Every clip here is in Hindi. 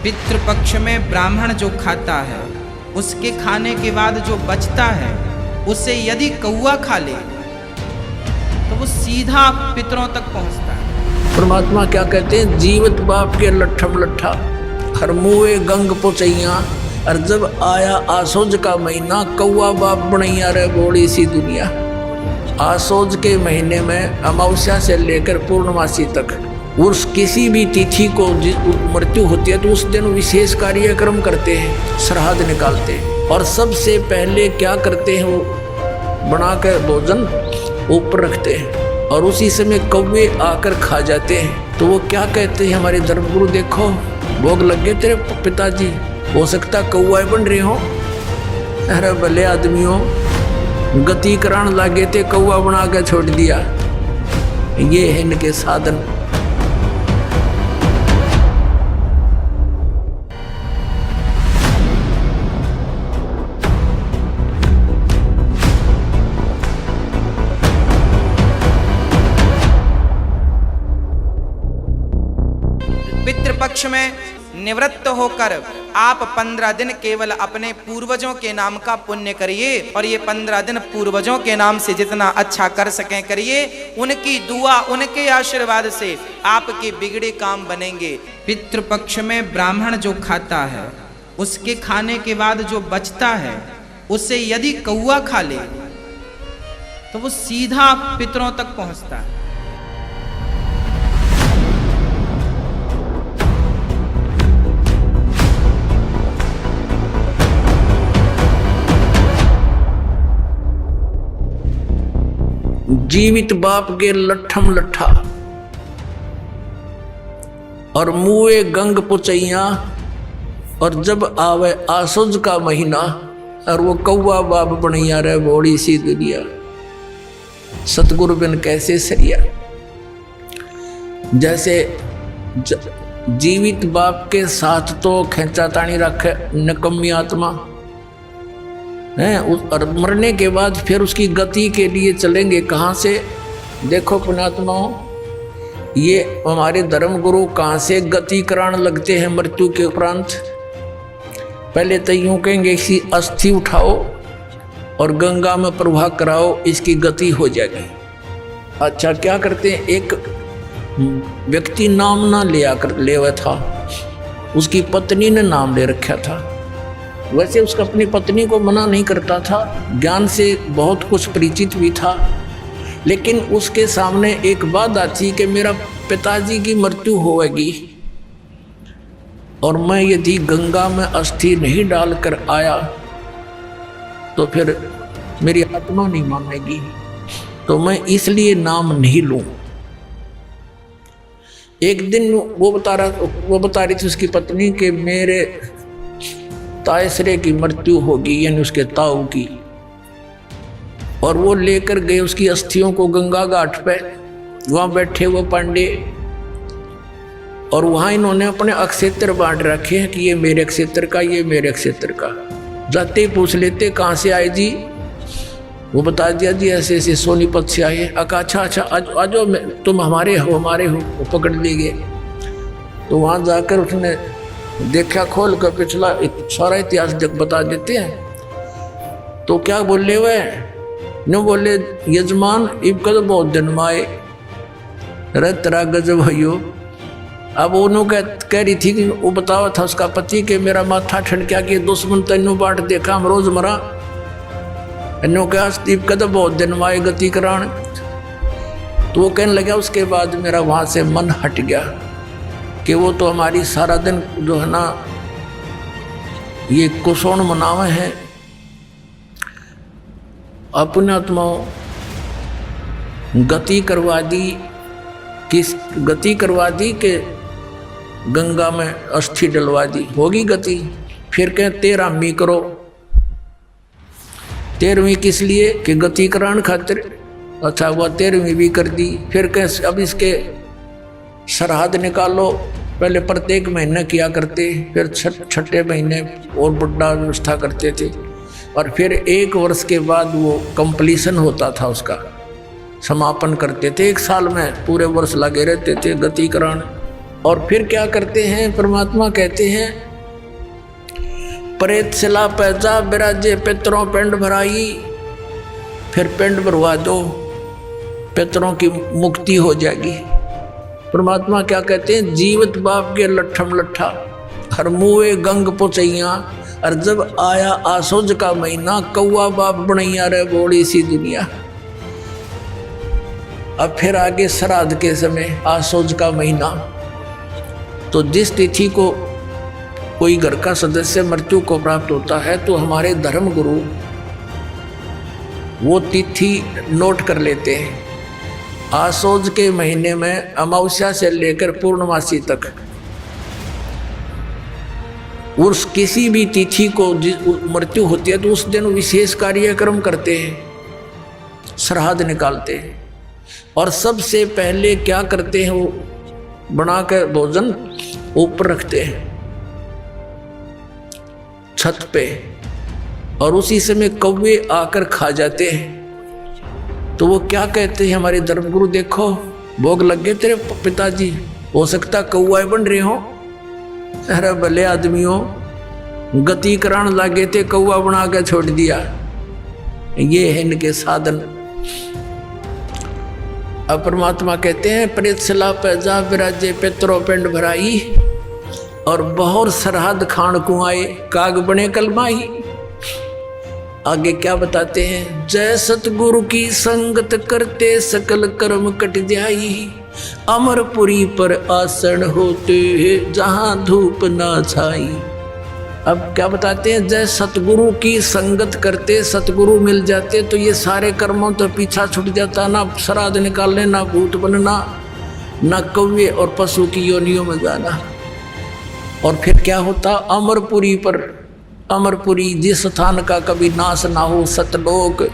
पितृपक्ष में ब्राह्मण जो खाता है उसके खाने के बाद जो बचता है उसे यदि कौआ खा ले तो वो सीधा पितरों तक पहुंचता है। परमात्मा क्या कहते हैं, जीवित बाप के लट्ठम लट्ठा हर मुए गंग पोचैया, और जब आया आसोज का महीना कौआ बाप बनैया रे बोली सी दुनिया। आसोज के महीने में अमावस्या से लेकर पूर्णमासी तक उस किसी भी तिथि को मृत्यु होती है तो उस दिन विशेष कार्यक्रम करते हैं, श्राद्ध निकालते हैं, और सबसे पहले क्या करते हैं, वो बनाकर भोजन ऊपर रखते हैं और उसी समय कौवे आकर खा जाते हैं। तो वो क्या कहते हैं हमारे धर्मगुरु, देखो भोग लग गए तेरे पिताजी, हो सकता कौआ बन रहे हो। अरे भले आदमियों, गति करान लागे थे, कौआ बना के छोड़ दिया। ये है इनके साधन। पितृपक्ष में निवृत्त होकर आप 15 दिन केवल अपने पूर्वजों के नाम का पुण्य करिए, और ये 15 दिन पूर्वजों के नाम से जितना अच्छा कर सकें करिए। उनकी दुआ, उनके आशीर्वाद से आपके बिगड़े काम बनेंगे। पितृपक्ष में ब्राह्मण जो खाता है उसके खाने के बाद जो बचता है उसे यदि कौआ खा ले तो वो सीधा पितरों तक पहुंचता है। जीवित बाप के लट्ठम लट्ठा और मुए गंग पुचैया, और जब आवे आसुज का महीना और वो कौआ बाप बनैया रे बोड़ी सी दुनिया। सतगुरु बिन कैसे सरिया। जैसे जीवित बाप के साथ तो खेचा तानी रखे निकम्मी आत्मा है, और मरने के बाद फिर उसकी गति के लिए चलेंगे कहाँ से। देखो पुण्यात्माओं, ये हमारे धर्म गुरु कहाँ से गति कराने लगते हैं मृत्यु के उपरांत। पहले तो यूँ कहेंगे इसी अस्थि उठाओ और गंगा में प्रवाह कराओ, इसकी गति हो जाएगी। अच्छा क्या करते हैं, एक व्यक्ति नाम ना ले था, उसकी पत्नी ने नाम ले रखा था। वैसे उसका अपनी पत्नी को मना नहीं करता था, ज्ञान से बहुत कुछ परिचित भी था, लेकिन उसके सामने एक बात आती कि मेरा पिताजी की मृत्यु होगी और मैं यदि गंगा में अस्थि नहीं डालकर आया तो फिर मेरी आत्मा नहीं मानेगी, तो मैं इसलिए नाम नहीं लूं। एक दिन वो बता रही थी उसकी पत्नी के मेरे तायसरे की मृत्यु होगी, यानी उसके ताऊ की, और वो लेकर गए उसकी अस्थियों को गंगा घाट पे। वहाँ बैठे वो पांडे, और वहाँ इन्होंने अपने अक्षेत्र बांट रखे हैं कि ये मेरे क्षेत्र का, ये मेरे क्षेत्र का। जाते ही पूछ लेते कहाँ से आए जी, वो बता दिया जी ऐसे ऐसे सोनीपत से आए। अच्छा आ जाओ, तुम हमारे हो, वो पकड़ लिए गए। तो वहाँ जाकर उसने देखा, खोल कर पिछला सारा इतिहास बता देते हैं। तो क्या बोले हुए नो, बोले यजमान इब कद बहुत जन्म आए रे तेरा गजब भैयो। अब उन्होंने कह रही थी कि वो बतावा था उसका पति कि मेरा माथा ठंडक्या कि दुश्मन तेनू बाट देखा हम रोज मरा। इन्हों क्या इब कद बहुत जन्म आए गति करान। तो वो कहने लगा, उसके बाद मेरा वहाँ से मन हट गया कि वो तो हमारी सारा दिन जो है ना ये कुशोण मनावे हैं। अपने आत्माओं गति करवा दी, किस गति करवा दी कि गंगा में अस्थि डलवा दी, होगी गति। फिर कहें 13वीं करो। 13वीं किस लिए कि गति कराने खातिर। अच्छा हुआ 13वीं भी कर दी। फिर कहें अब इसके श्राद्ध निकालो। पहले प्रत्येक महीने किया करते, फिर छठे महीने और बड़ा व्यवस्था करते थे, और फिर 1 वर्ष के बाद वो कंप्लीशन होता था, उसका समापन करते थे। 1 साल में पूरे वर्ष लगे रहते थे गति कराने। और फिर क्या करते हैं, परमात्मा कहते हैं प्रेत शिला पैजा विराजे पितरों पिंड भराई, फिर पिंड भरवा दो, पितरों की मुक्ति हो जाएगी। परमात्मा क्या कहते हैं, जीवित बाप के लट्ठम लट्ठा हर मुए गंग पुचैया, और जब आया आसोज का महीना कौआ बाप बनैया रे बोली सी दुनिया। अब फिर आगे श्राद्ध के समय आसोज का महीना, तो जिस तिथि को कोई घर का सदस्य मृत्यु को प्राप्त होता है तो हमारे धर्म गुरु वो तिथि नोट कर लेते हैं। आसोज के महीने में अमावस्या से लेकर पूर्णमासी तक उस किसी भी तिथि को मृत्यु होती है तो उस दिन विशेष कार्यक्रम करते हैं, श्राद्ध निकालते हैं। और सबसे पहले क्या करते हैं, वो बनाकर भोजन ऊपर रखते हैं छत पे, और उसी समय कौवे आकर खा जाते हैं। तो वो क्या कहते हैं हमारे धर्मगुरु, देखो भोग लग गए तेरे पिताजी, हो सकता कौआ बन रहे हो। अरे भले आदमियों, गति करान लागे थे, कौआ बना के छोड़ दिया। ये है इनके साधन। अब परमात्मा कहते हैं प्रेत शिला पैजा विराजे पितरों पिंड भराई, और बहुत श्राद्ध खान को आए काग बने कलमाई। आगे क्या बताते हैं, जय सतगुरु की संगत करते सकल कर्म कट जाई, अमरपुरी पर आसन होते जहां धूप ना छाई। अब क्या बताते हैं, जय सतगुरु की संगत करते सतगुरु मिल जाते तो ये सारे कर्मों तो पीछा छूट जाता, ना श्राद्ध निकालने, ना भूत बनना, ना कौवे और पशु की योनियों में जाना। और फिर क्या होता, अमरपुरी पर, अमरपुरी जिस स्थान का कभी नाश ना हो, सतलोक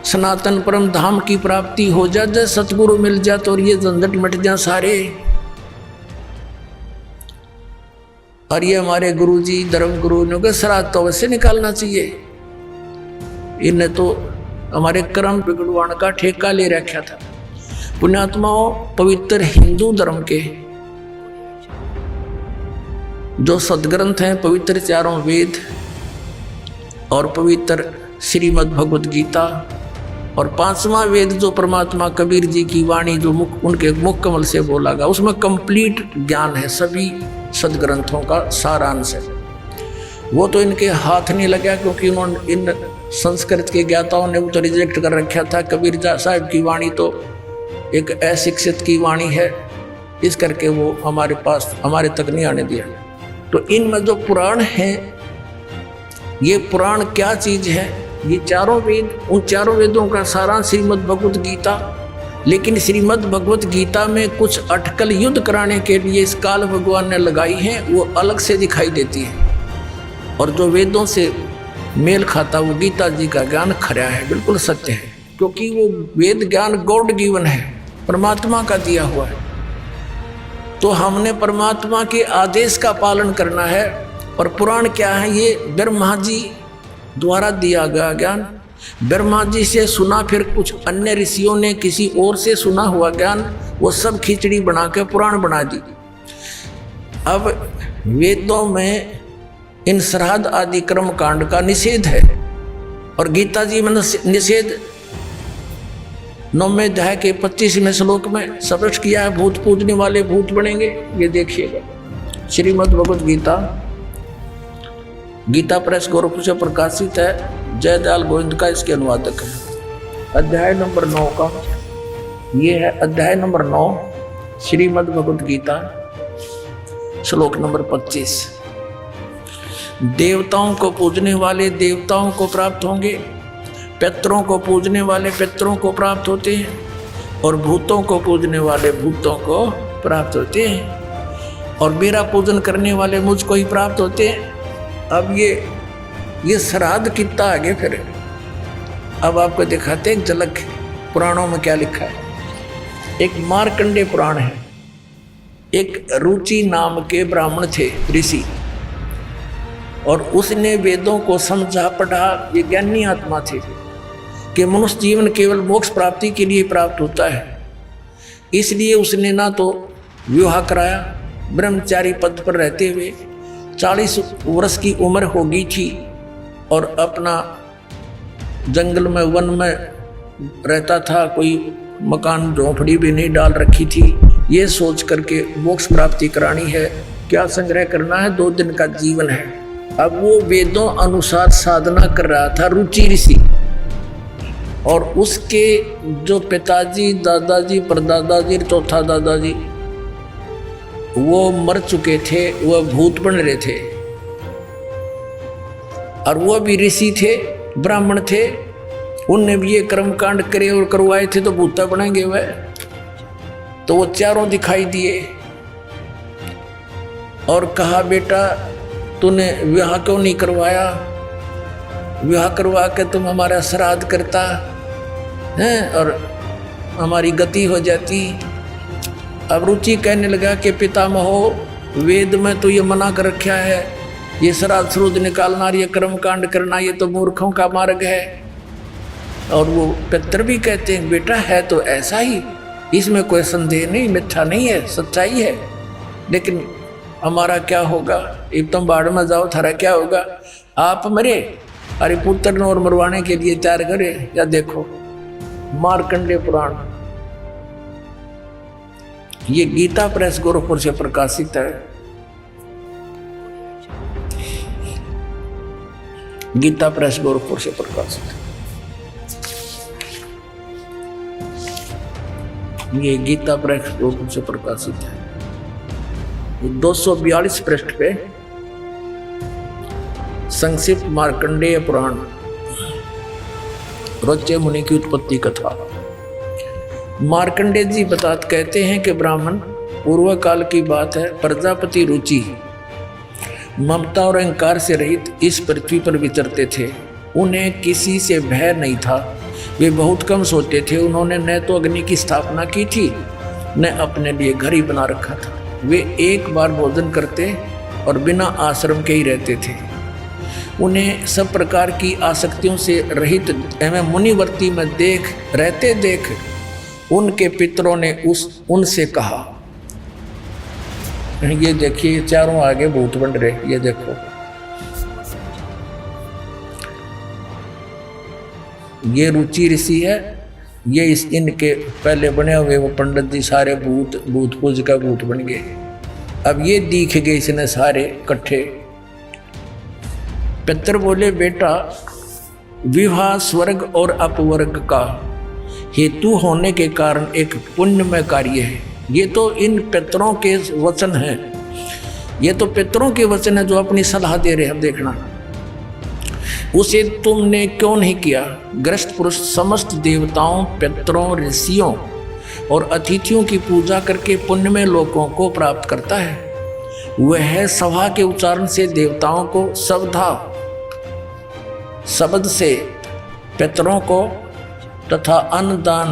सनातन परम धाम की प्राप्ति हो जाए, जब सतगुरु मिल जाए तो ये झंझट मिट जाए सारे। और ये हमारे गुरुजी धर्म गुरु ने कहा श्राद्ध तो वैसे निकालना चाहिए, इन्हें तो हमारे कर्म बिगड़वाने का ठेका ले रखा था। पुण्यात्माओं, पवित्र हिंदू धर्म के जो सदग्रंथ हैं, पवित्र चारों वेद और पवित्र श्रीमद् भगवद गीता, और पांचवा वेद जो परमात्मा कबीर जी की वाणी जो उनके मुख कमल से बोला गया, उसमें कंप्लीट ज्ञान है, सभी सदग्रंथों का सारांश है। वो तो इनके हाथ नहीं लगा, क्योंकि उन्होंने इन संस्कृत के ज्ञाताओं ने वो तो रिजेक्ट कर रखा था। कबीर साहब की वाणी तो एक अशिक्षित की वाणी है, इस करके वो हमारे पास, हमारे तक नहीं आने दिया। तो इनमें जो पुराण हैं, ये पुराण क्या चीज है, ये चारों वेद, उन चारों वेदों का सारांश श्रीमद् भगवद गीता। लेकिन श्रीमद् भगवद गीता में कुछ अटकल युद्ध कराने के लिए इस काल भगवान ने लगाई हैं, वो अलग से दिखाई देती है। और जो वेदों से मेल खाता वो गीता जी का ज्ञान खरा है, बिल्कुल सत्य है, क्योंकि वो वेद ज्ञान गॉड गिवन है, परमात्मा का दिया हुआ है। तो हमने परमात्मा के आदेश का पालन करना है। और पुराण क्या है, ये ब्रह्मा जी द्वारा दिया गया ज्ञान, ब्रह्मा जी से सुना, फिर कुछ अन्य ऋषियों ने किसी और से सुना हुआ ज्ञान, वो सब खिचड़ी बना के पुराण बना दी। अब वेदों में इन श्राद्ध आदि कर्म कांड का निषेध है, और गीता जी में निषेध 9वें अध्याय के 25वें श्लोक में स्पष्ट किया है, भूत पूजने वाले भूत बनेंगे। ये देखिएगा, श्रीमद् भगवद गीता, गीता प्रेस गोरखपुर से प्रकाशित है, जय दयाल गोविंद का इसके अनुवादक है। अध्याय नंबर 9 का ये है, अध्याय नंबर 9 श्रीमद् भगवद गीता, श्लोक नंबर 25। देवताओं को पूजने वाले देवताओं को प्राप्त होंगे, पितरों को पूजने वाले पितरों को प्राप्त होते हैं, और भूतों को पूजने वाले भूतों को प्राप्त होते हैं, और मेरा पूजन करने वाले मुझको ही प्राप्त होते हैं। अब ये श्राद्ध कितना आगे फिर, अब आपको दिखाते हैं एक झलक पुराणों में क्या लिखा है। एक मार्कंडेय पुराण है। एक रुचि नाम के ब्राह्मण थे, ऋषि, और उसने वेदों को समझा पढ़ा, विज्ञानी आत्मा थे कि मनुष्य जीवन केवल मोक्ष प्राप्ति के लिए प्राप्त होता है। इसलिए उसने ना तो विवाह कराया, ब्रह्मचारी पद पर रहते हुए 40 वर्ष की उम्र हो गई थी और अपना जंगल में वन में रहता था, कोई मकान झोंपड़ी भी नहीं डाल रखी थी। ये सोच करके मोक्ष प्राप्ति करानी है, क्या संग्रह करना है, 2 दिन का जीवन है। अब वो वेदों अनुसार साधना कर रहा था रुचि ऋषि, और उसके जो पिताजी, दादाजी, परदादाजी, चौथा दादाजी वो मर चुके थे, वह भूत बन रहे थे, और वो भी ऋषि थे, ब्राह्मण थे। उनने भी ये कर्म कांड करे और करवाए थे, तो भूता बनेंगे वह। तो वो चारों दिखाई दिए और कहा, बेटा तूने विवाह क्यों नहीं करवाया? विवाह करवा के तुम हमारा श्राद्ध करता है और हमारी गति हो जाती। अब रुचि कहने लगा कि पितामहो, वेद में तो ये मना कर रखा है, ये श्राद्ध श्रुद्ध निकालना, ये कर्म कांड करना, ये तो मूर्खों का मार्ग है। और वो पितर भी कहते हैं, बेटा है तो ऐसा ही, इसमें कोई संदेह नहीं, मिथ्या नहीं है, सच्चाई है। लेकिन हमारा क्या होगा? एक तुम बाढ़ में जाओ, थारा क्या होगा? आप मरे, अरे पुत्र और मरवाने के लिए तैयार करे। या देखो मार्कंडेय पुराण, ये गीता प्रेस गोरखपुर से प्रकाशित है। गीता प्रेस गोरखपुर से प्रकाशित है। ये गीता प्रेस गोरखपुर से प्रकाशित है। 242 पृष्ठ पे संक्षिप्त मार्कंडेय पुराण, रोच्य मुनि की उत्पत्ति कथा। मार्कंडेय जी कहते हैं कि ब्राह्मण पूर्व काल की बात है, प्रजापति रुचि ममता और अहंकार से रहित इस पृथ्वी पर विचरते थे। उन्हें किसी से भय नहीं था, वे बहुत कम सोते थे। उन्होंने न तो अग्नि की स्थापना की थी, न अपने लिए घर ही बना रखा था। वे एक बार भोजन करते और बिना आश्रम के ही रहते थे। उन्हें सब प्रकार की आसक्तियों से रहित एवं मुनिवर्ती में देख उनके पितरों ने उनसे कहा, ये देखिए चारों आगे भूत बन रहे, ये देखो, ये रुचि ऋषि है, ये इनके पहले बने हुए वो पंडित जी सारे भूत पूज का भूत बन गए। अब ये दिख गए इसने सारे इकट्ठे। पितर बोले, बेटा विवाह स्वर्ग और अपवर्ग का हेतु होने के कारण एक पुण्यमय कार्य है। ये तो इन पितरों के वचन हैं, ये तो पितरों के वचन है जो अपनी सलाह दे रहे हैं। देखना, उसे तुमने क्यों नहीं किया? ग्रस्त पुरुष समस्त देवताओं, पितरों, ऋषियों और अतिथियों की पूजा करके पुण्यमय लोकों को प्राप्त करता है। वह सभा के उच्चारण से देवताओं को, शब्द से पितरों को तथा अन्नदान,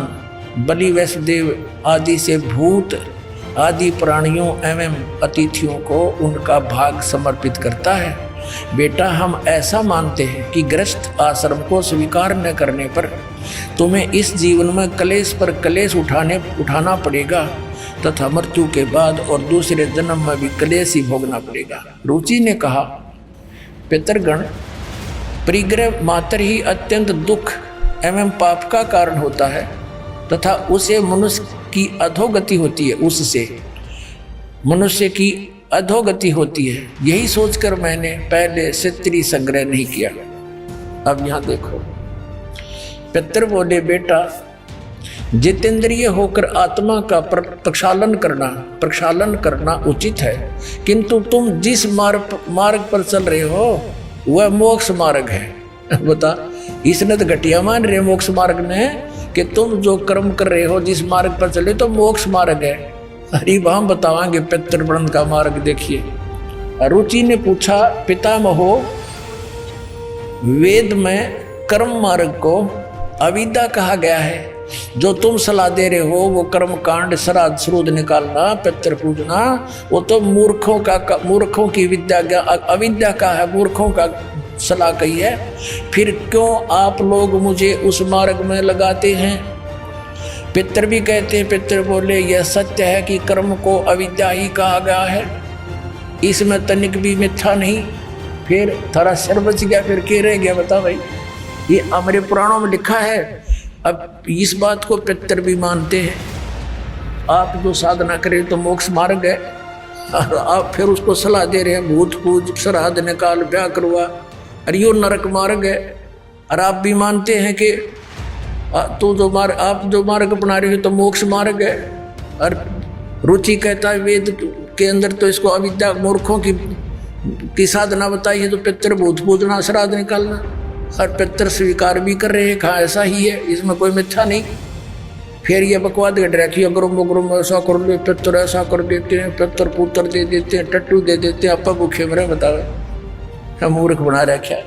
बलि, वैष्णदेव आदि से भूत आदि प्राणियों एवं अतिथियों को उनका भाग समर्पित करता है। बेटा, हम ऐसा मानते हैं कि गृहस्थ आश्रम को स्वीकार न करने पर तुम्हें इस जीवन में कलेश पर कलेश उठाना पड़ेगा तथा मृत्यु के बाद और दूसरे जन्म में भी कलेश ही भोगना पड़ेगा। रुचि ने कहा, पितरगण, परिग्रह मात्र ही अत्यंत दुख एवं पाप का कारण होता है तथा उसे मनुष्य की अधोगति होती है, उससे मनुष्य की अधोगति होती है। यही सोचकर मैंने पहले स्त्री संग्रह नहीं किया। अब यहां देखो, पितर बोले, बेटा जितेंद्रिय होकर आत्मा का प्रक्षालन करना उचित है, किंतु तुम जिस मार्ग पर चल रहे हो वह मोक्ष मार्ग है। बता, इसने तो घटिया मान रहे मोक्ष मार्ग ने कि तुम जो कर्म कर रहे हो जिस मार्ग पर चले तो मोक्ष मार्ग है। अरे हम बतावांगे पितृवर्ण का मार्ग। देखिए, रुचि ने पूछा, पितामहो, वेद में कर्म मार्ग को अविद्या कहा गया है। जो तुम सलाह दे रहे हो वो कर्म कांड, श्राद्ध श्रुद्ध निकालना, पितृ पूजना, वो तो मूर्खों की विद्या, अविद्या का है, मूर्खों का सलाह कही है। फिर क्यों आप लोग मुझे उस मार्ग में लगाते हैं? पितर भी कहते हैं, पितर बोले यह सत्य है कि कर्म को अविद्या ही कहा गया है, इसमें तनिक भी मिथ्या नहीं। फिर थारा सिर बच गया, फिर क्या रह गया बता भाई। ये हमारे पुराणों में लिखा है। अब इस बात को पितर भी मानते हैं। आप जो साधना करें तो मोक्ष मार्ग है, और आप फिर उसको सलाह दे रहे हैं भूत पूज श्राद्ध निकाल ब्याह करवा, और यो नरक मार्ग है। और आप भी मानते हैं कि आप जो मार्ग अपना रहे हो तो मोक्ष मार्ग है। और रुचि कहता है वेद के अंदर तो इसको अविद्या मूर्खों की साधना बताई है, तो पितर भूत पूजना श्राद्ध निकालना, और पितर स्वीकार भी कर रहे हैं, कहा ऐसा ही है, इसमें कोई मिथ्या नहीं। फिर ये बकवाद घट रखी अग्रम ऐसा कर ले, पितर ऐसा कर देते हैं, पितर पुत्र दे देते हैं, टट्टू दे देते हैं, आपा भूखे मरे बतावे, मूर्ख बना रखा है।